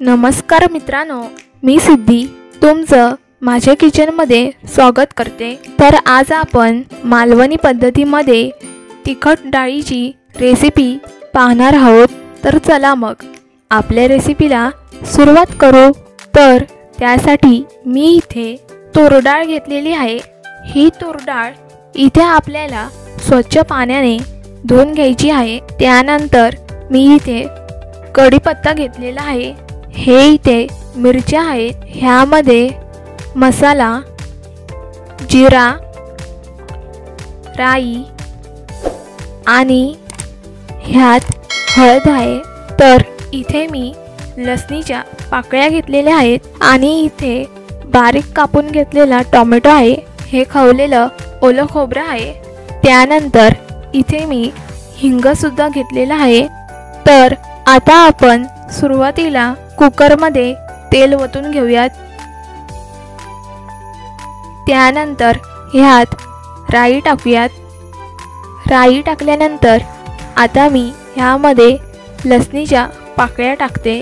नमस्कार मित्रांनो, मी सिद्धी तुमचं माझ्या किचनमध्ये स्वागत करते। तर आज आपण मालवणी पद्धतीमध्ये तिखट डाळीची रेसिपी पाहणार आहोत। तर चला मग आपल्या रेसिपीला सुरुवात करू। तर त्यासाठी मी इथे तूर डाळ घेतलेली आहे। ही तूर डाळ इथे आपल्याला स्वच्छ पाण्याने धुवून घ्यायची आहे। त्यानंतर मी इथे कढीपत्ता घेतलेला आहे। हे इथे मिरच्या आहेत। ह्यामध्ये मसाला, जिरा, राई आणि ह्यात हळद आहे। तर इथे मी लसणीच्या पाकळ्या घेतलेल्या आहेत आणि इथे बारीक कापून घेतलेला टोमॅटो आहे। हे खवलेलं ओलं खोबरं आहे। त्यानंतर इथे मी हिंग सुद्धा घेतलेला आहे। तर आता आपण सुरुवातीला कुकरमध्ये तेल ओतून घेऊयात। त्यानंतर ह्यात राई टाकूयात। राई टाकल्यानंतर आता मी ह्यामध्ये लसणीच्या पाकळ्या टाकते।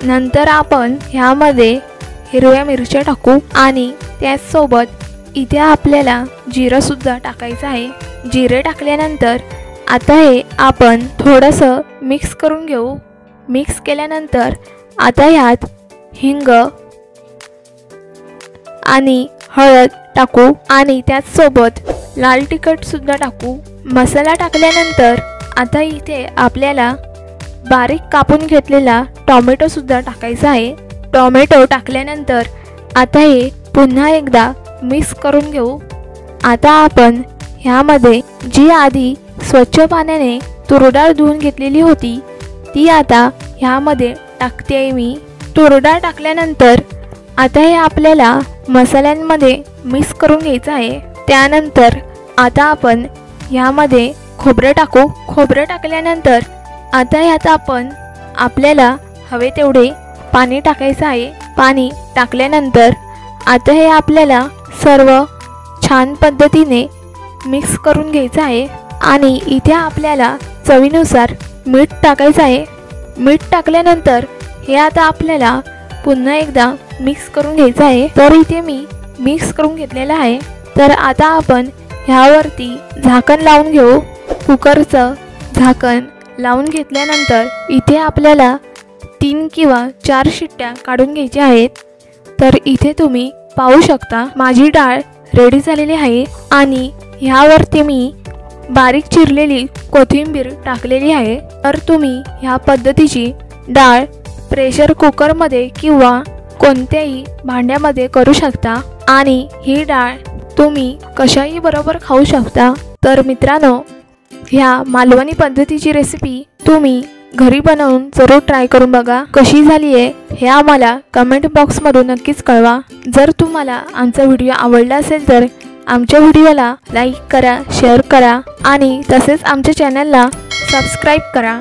नंतर आपण ह्यामध्ये हिरव्या मिरच्या टाकू आणि त्याचसोबत इथे आपल्याला जिरं सुद्धा टाकायचं आहे। जिरे टाकल्यानंतर आता हे आपण थोडंसं मिक्स करून घेऊ। मिक्स केल्यानंतर आता ह्यात हिंग आणि हळद टाकू आणि त्याचसोबत लाल तिखट सुद्धा टाकू। मसाला टाकल्यानंतर आता इथे आपल्याला बारीक कापून घेतलेला टोमॅटो सुद्धा टाकायचा आहे। टोमॅटो टाकल्यानंतर आता हे पुन्हा एकदा मिक्स करून घेऊ। आता आपण ह्यामध्ये जी आधी स्वच्छ पाण्याने तूर डाळ धुवून घेतलेली होती ती आता ह्यामध्ये टाकते आहे मी। तूर डाळ टाकल्यानंतर आता हे आपल्याला मसाल्यांमध्ये मिक्स करून घ्यायचं आहे। त्यानंतर आता आपण ह्यामध्ये खोबरं टाकू। खोबरं टाकल्यानंतर आता ह्यात आपण आपल्याला हवे तेवढे पाणी टाकायचं आहे। पाणी टाकल्यानंतर आता हे आपल्याला सर्व छान पद्धतीने मिक्स करून घ्यायचं आहे आणि इथे आपल्याला चवीनुसार मीठ टाकायचं आहे। मीठ टाकल्यानंतर हे आता आपल्याला पुन्हा एकदा मिक्स करून घ्यायचं आहे। तर इथे मी मिक्स करून घेतलेलं आहे। तर आता आपण ह्यावरती झाकण लावून घेऊ। कुकरचं झाकण लावून घेतल्यानंतर इथे आपल्याला 3 किंवा 4 शिट्ट्या काढून घ्यायच्या आहेत। तर इथे तुम्ही पाहू शकता माझी डाळ रेडी झालेली आहे आणि ह्यावरती मी बारीक चिरलेली कोथिंबीर टाकलेली आहे। तर तुम्ही ह्या पद्धतीची डाळ प्रेशर कुकरमध्ये किंवा कोणत्याही भांड्यामध्ये करू शकता आणि ही डाळ तुम्ही कशाही बरोबर खाऊ शकता। तर मित्रांनो, ह्या मालवणी पद्धतीची रेसिपी तुम्ही घरी बनवून जरूर ट्राय करून बघा। कशी झाली आहे हे आम्हाला कमेंट बॉक्समधून नक्कीच कळवा। जर तुम्हाला आमचा व्हिडिओ आवडला असेल तर आमच्या व्हिडिओला लाईक करा, शेअर करा आणि तसेच आमच्या चॅनलला सबस्क्राईब करा।